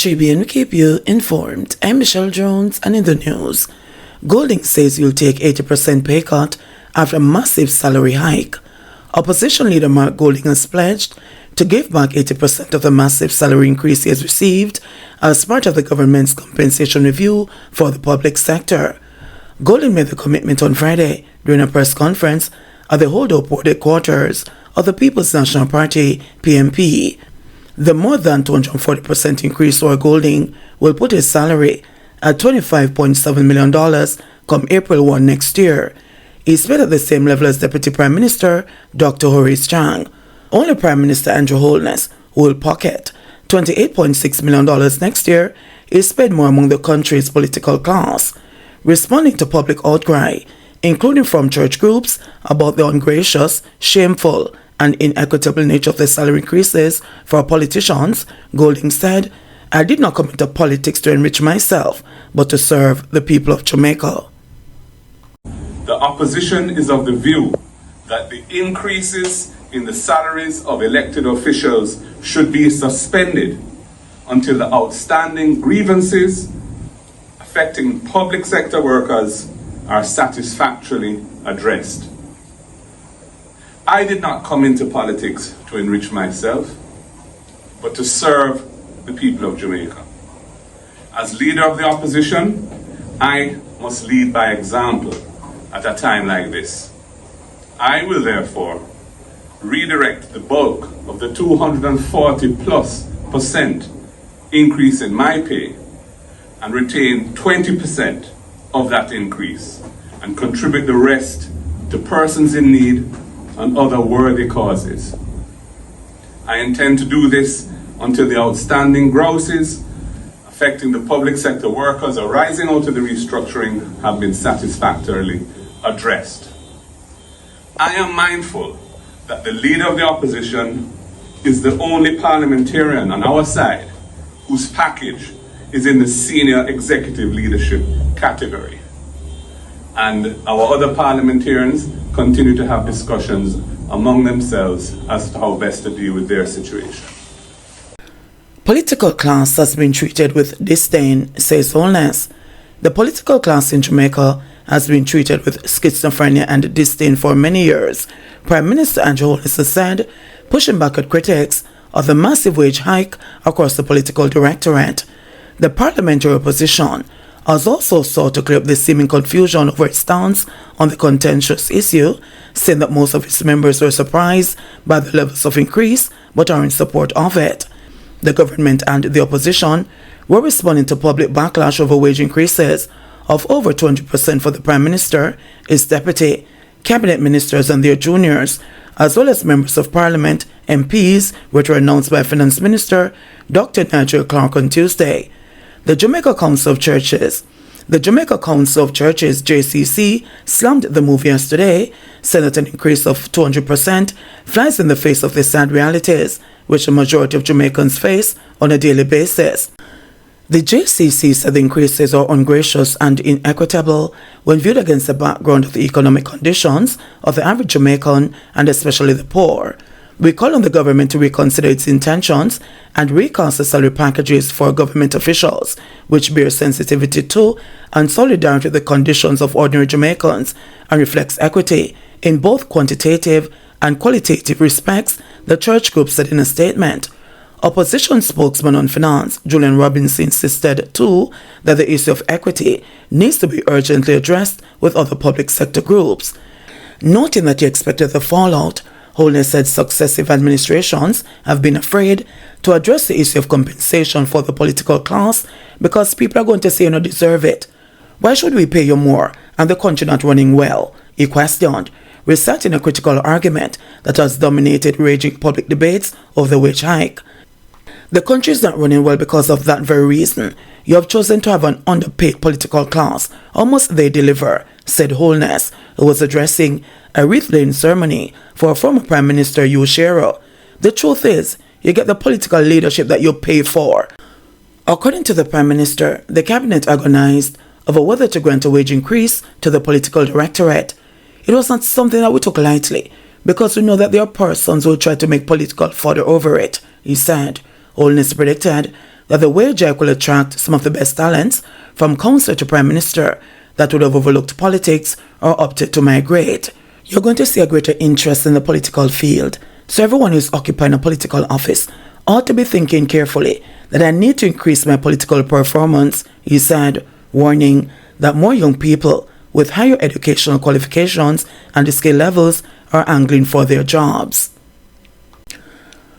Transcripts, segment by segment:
JBNN will keep you informed. I'm Michelle Jones, and in the news, Golding says you'll take 80% pay cut after a massive salary hike. Opposition leader Mark Golding has pledged to give back 80% of the massive salary increase he has received as part of the government's compensation review for the public sector. Golding made the commitment on Friday during a press conference at the Hold-Up Board headquarters of the People's National Party, PNP. The more than 240% increase for Golding will put his salary at $25.7 million come April 1 next year. He's paid at the same level as Deputy Prime Minister Dr. Horace Chang. Only Prime Minister Andrew Holness, who will pocket $28.6 million next year, is paid more among the country's political class. Responding to public outcry, including from church groups, about the ungracious, shameful, and inequitable nature of the salary increases for politicians, Golding said, "I did not come into politics to enrich myself, but to serve the people of Jamaica." The opposition is of the view that the increases in the salaries of elected officials should be suspended until the outstanding grievances affecting public sector workers are satisfactorily addressed. I did not come into politics to enrich myself, but to serve the people of Jamaica. As leader of the opposition, I must lead by example at a time like this. I will therefore redirect the bulk of the 240+% increase in my pay and retain 20% of that increase and contribute the rest to persons in need and other worthy causes. I intend to do this until the outstanding grouses affecting the public sector workers arising out of the restructuring have been satisfactorily addressed. I am mindful that the leader of the opposition is the only parliamentarian on our side whose package is in the senior executive leadership category. And our other parliamentarians continue to have discussions among themselves as to how best to deal with their situation. Political class has been treated with disdain, says Holness. The political class in Jamaica has been treated with schizophrenia and disdain for many years, Prime Minister Andrew Holness has said, pushing back at critics of the massive wage hike across the political directorate. The parliamentary opposition has also sought to clear up the seeming confusion over its stance on the contentious issue, saying that most of its members were surprised by the levels of increase but are in support of it. The government and the opposition were responding to public backlash over wage increases of over 20% for the Prime Minister, his deputy, cabinet ministers and their juniors, as well as members of Parliament, MPs, which were announced by Finance Minister Dr. Nigel Clark on Tuesday. The Jamaica Council of Churches, JCC, slammed the move yesterday, saying that an increase of 200% flies in the face of the sad realities which the majority of Jamaicans face on a daily basis. The JCC said the increases are ungracious and inequitable when viewed against the background of the economic conditions of the average Jamaican and especially the poor. We call on the government to reconsider its intentions and recast the salary packages for government officials, which bear sensitivity to and solidarity with the conditions of ordinary Jamaicans and reflects equity in both quantitative and qualitative respects, the church group said in a statement. Opposition spokesman on finance, Julian Robinson, insisted too that the issue of equity needs to be urgently addressed with other public sector groups. Noting that he expected the fallout, Holness said successive administrations have been afraid to address the issue of compensation for the political class because people are going to say you don't deserve it. Why should we pay you more and the country not running well? He questioned, reciting a critical argument that has dominated raging public debates over the wage hike. The country is not running well because of that very reason. You have chosen to have an underpaid political class. How must they deliver? Said Holness, who was addressing a wreath-laying ceremony for former Prime Minister youll. The truth is, you get the political leadership that you pay for. According to the Prime Minister, the cabinet agonized over whether to grant a wage increase to the political directorate. It was not something that we took lightly, because we know that there are persons who try to make political fodder over it, he said. Holness predicted that the wage hike will attract some of the best talents, from councillor to prime minister, that would have overlooked politics or opted to migrate. You're going to see a greater interest in the political field, so everyone who is occupying a political office ought to be thinking carefully that I need to increase my political performance, he said, warning that more young people with higher educational qualifications and skill levels are angling for their jobs.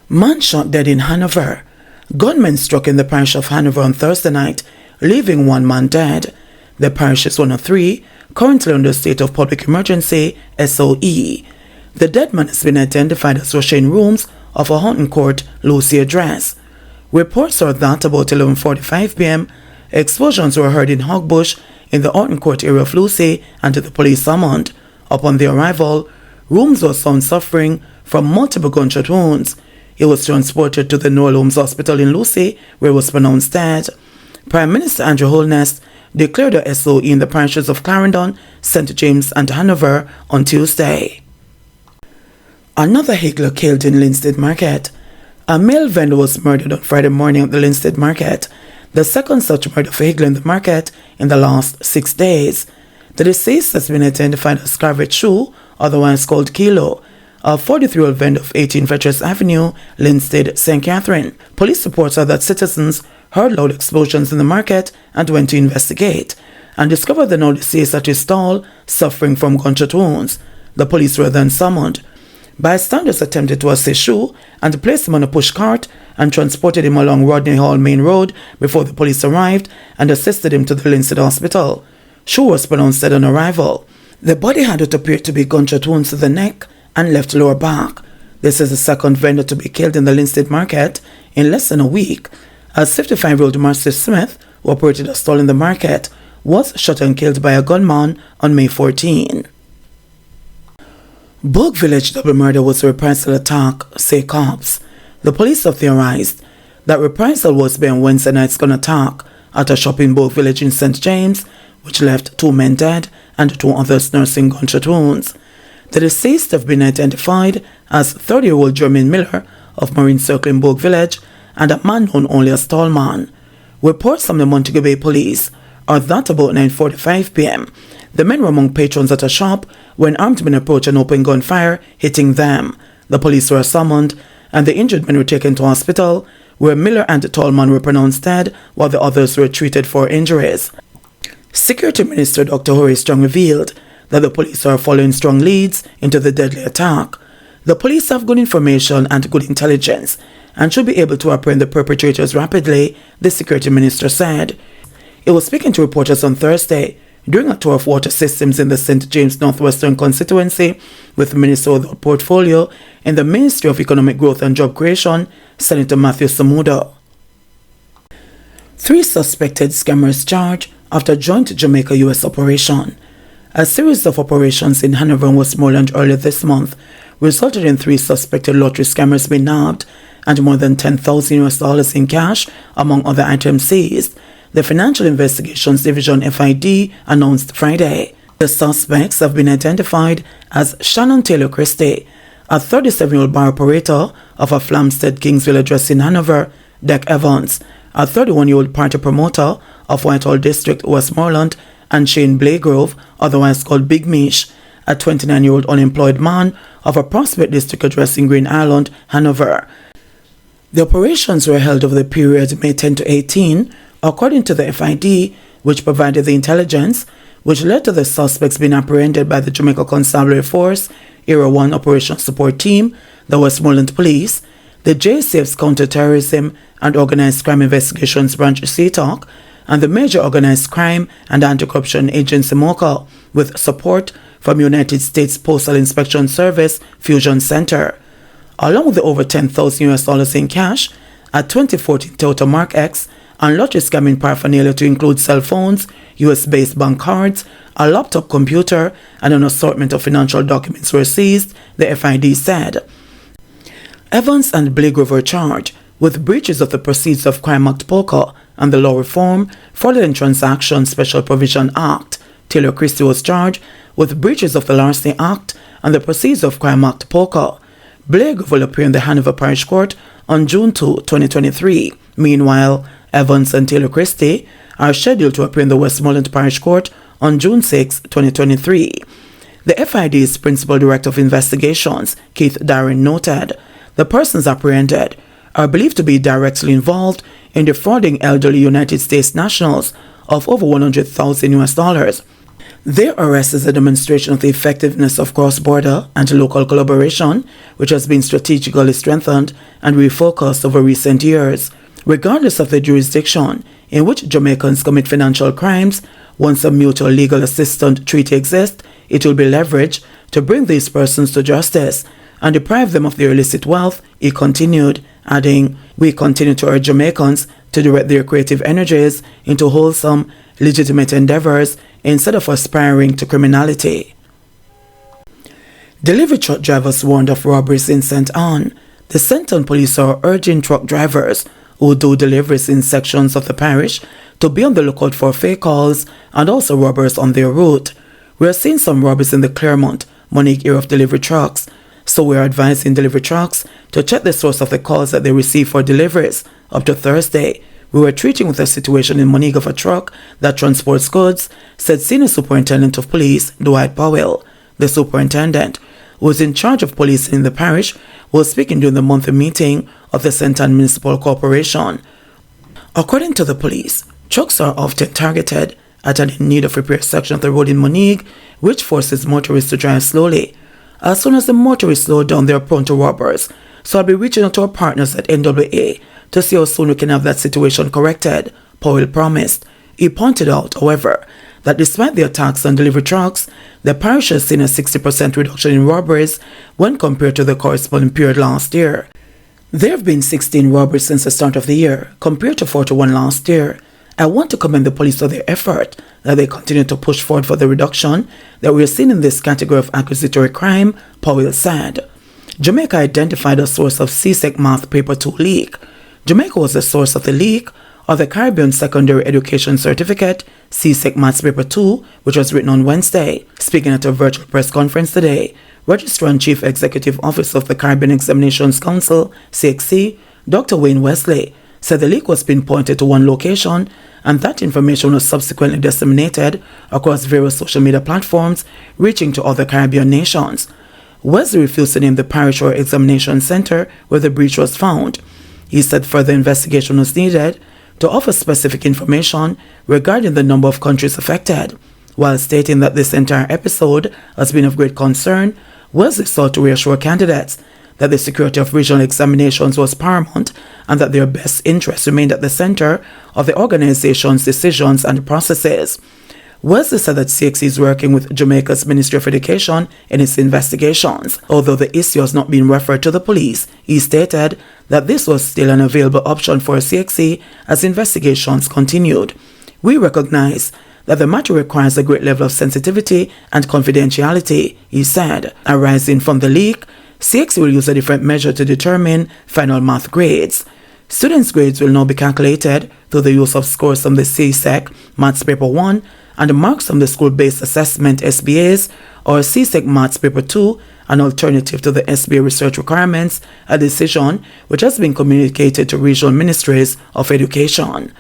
Man shot dead in Hanover. Gunmen struck in the parish of Hanover on Thursday night, leaving one man dead. The parish is one of three currently under state of public emergency, SOE. The dead man has been identified as Roshane Rooms of a Hunting Court, Lucy address. Reports are that about 11:45 p.m., explosions were heard in Hogbush in the Hunting Court area of Lucy, and the police summoned. Upon their arrival, Rooms was found suffering from multiple gunshot wounds. He was transported to the Noel Holmes Hospital in Lucy, where he was pronounced dead. Prime Minister Andrew Holness declared a SOE in the parishes of Clarendon, St. James and Hanover on Tuesday. Another higgler killed in Linstead Market. A male vendor was murdered on Friday morning at the Linstead Market, the second such murder for higgler in the market in the last 6 days. The deceased has been identified as Scarlett Shoe, otherwise called Kilo, a 43-year-old vendor of 18 Veterans Avenue, Linstead, St. Catherine. Police reports are that citizens heard loud explosions in the market and went to investigate, and discovered the now deceased at his stall suffering from gunshot wounds. The police were then summoned. Bystanders attempted to assist Shoe and placed him on a push cart and transported him along Rodney Hall Main Road before the police arrived and assisted him to the Linstead Hospital. Shoe was pronounced dead on arrival. The body had what appeared to be gunshot wounds to the neck and left lower back. This is the second vendor to be killed in the Linstead Market in less than a week, as 55-year-old Marcy Smith, who operated a stall in the market, was shot and killed by a gunman on May 14. Bogue Village double murder was a reprisal attack, say cops. The police have theorized that reprisal was behind Wednesday night's gun attack at a shop in Bogue Village in St. James, which left 2 men dead and 2 others nursing gunshot wounds. The deceased have been identified as 30-year-old Jermaine Miller of Marine Circle in Bogue Village and a man known only as Tallman. Reports from the Montego Bay police are that about 9:45 p.m. the men were among patrons at a shop when armed men approached and opened gunfire, hitting them. The police were summoned, and the injured men were taken to hospital, where Miller and Tallman were pronounced dead, while the others were treated for injuries. Security Minister Dr. Horace Strong revealed that the police are following strong leads into the deadly attack. The police have good information and good intelligence and should be able to apprehend the perpetrators rapidly, the Security Minister said. He was speaking to reporters on Thursday during a tour of water systems in the St. James Northwestern constituency with Minister of the Portfolio in the Ministry of Economic Growth and Job Creation, Senator Matthew Samuda. 3 suspected scammers charged after joint Jamaica-US operation. A series of operations in Hanover and Westmoreland earlier this month resulted in 3 suspected lottery scammers being nabbed and more than $10,000 in cash, among other items seized, the Financial Investigations Division FID announced Friday. The suspects have been identified as Shannon Taylor Christie, a 37-year-old bar operator of a Flamstead Kingsville address in Hanover, Deck Evans, a 31-year-old party promoter of Whitehall District, Westmoreland, and Shane Blagrove, otherwise called Big Mish, a 29-year-old unemployed man of a Prospect District address in Green Island, Hanover. The operations were held over the period May 10 to 18, according to the FID, which provided the intelligence, which led to the suspects being apprehended by the Jamaica Constabulary Force, Area 1 Operations Support Team, the Westmoreland Police, the JSAF's Counter-Terrorism and Organized Crime Investigations Branch CTOC, and the Major Organized Crime and Anti-Corruption Agency MOCA, with support from United States Postal Inspection Service Fusion Center. Along with the over $10,000 in cash, a 2014 Toyota Mark X, and lottery scamming paraphernalia to include cell phones, US-based bank cards, a laptop computer, and an assortment of financial documents were seized, the FID said. Evans and Blagrove were charged with breaches of the Proceeds of Crime Act POCA and the Law Reform Fraudulent Transaction Special Provision Act. Taylor Christie was charged with breaches of the Larceny Act and the Proceeds of Crime Act POCA. Blagrove will appear in the Hanover Parish Court on June 2, 2023. Meanwhile, Evans and Taylor Christie, are scheduled to appear in the Westmoreland Parish Court on June 6, 2023. The FID's Principal Director of Investigations, Keith Darren, noted the persons apprehended are believed to be directly involved in defrauding elderly United States nationals of over $100,000. Their arrest is a demonstration of the effectiveness of cross-border and local collaboration, which has been strategically strengthened and refocused over recent years. Regardless of the jurisdiction in which Jamaicans commit financial crimes, once a mutual legal assistance treaty exists, it will be leveraged to bring these persons to justice and deprive them of their illicit wealth, he continued, adding, "We continue to urge Jamaicans to direct their creative energies into wholesome, legitimate endeavors instead of aspiring to criminality." Delivery truck drivers warned of robberies in St. Ann. The St. Ann police are urging truck drivers who do deliveries in sections of the parish to be on the lookout for fake calls and also robbers on their route. We are seeing some robberies in the Claremont, Monique area of delivery trucks, so we are advising delivery trucks to check the source of the calls that they receive for deliveries. Up to Thursday, we were treating with a situation in Monique of a truck that transports goods, said Senior Superintendent of Police Dwight Powell. The superintendent, who was in charge of policing in the parish, was speaking during the monthly meeting of the St. Ann Municipal Corporation. According to the police, trucks are often targeted at an in need of repair section of the road in Monique, which forces motorists to drive slowly. As soon as the motorists slow down, they are prone to robbers. So I'll be reaching out to our partners at NWA to see how soon we can have that situation corrected, Powell promised. He pointed out, however, that despite the attacks on delivery trucks, the parish has seen a 60% reduction in robberies when compared to the corresponding period last year. There have been 16 robberies since the start of the year, compared to 41 last year. I want to commend the police for their effort that they continue to push forward for the reduction that we are seeing in this category of accusatory crime, Powell said. Jamaica identified a source of CSEC Math Paper 2 leak. Jamaica was the source of the leak of the Caribbean Secondary Education Certificate, CSEC Maths Paper 2, which was written on Wednesday. Speaking at a virtual press conference today, Registrar and Chief Executive Officer of the Caribbean Examinations Council, CXC, Dr. Wayne Wesley, said the leak was pinpointed to one location and that information was subsequently disseminated across various social media platforms, reaching to other Caribbean nations. Wesley refused to name the parish or examination center where the breach was found. He said further investigation was needed to offer specific information regarding the number of countries affected. While stating that this entire episode has been of great concern, Wesley sought to reassure candidates that the security of regional examinations was paramount and that their best interests remained at the center of the organization's decisions and processes. Wesley said that CXC is working with Jamaica's Ministry of Education in its investigations. Although the issue has not been referred to the police, he stated that this was still an available option for CXC as investigations continued. "We recognize that the matter requires a great level of sensitivity and confidentiality," he said. Arising from the leak, CXC will use a different measure to determine final math grades. Students' grades will now be calculated through the use of scores from the CSEC Maths Paper 1 and marks from the School-Based Assessment SBAs or CSEC Maths Paper 2, an alternative to the SBA research requirements, a decision which has been communicated to regional ministries of education.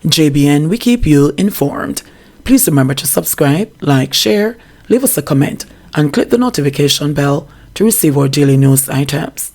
JBN, we keep you informed. Please remember to subscribe, like, share, leave us a comment, and click the notification bell to receive our daily news items.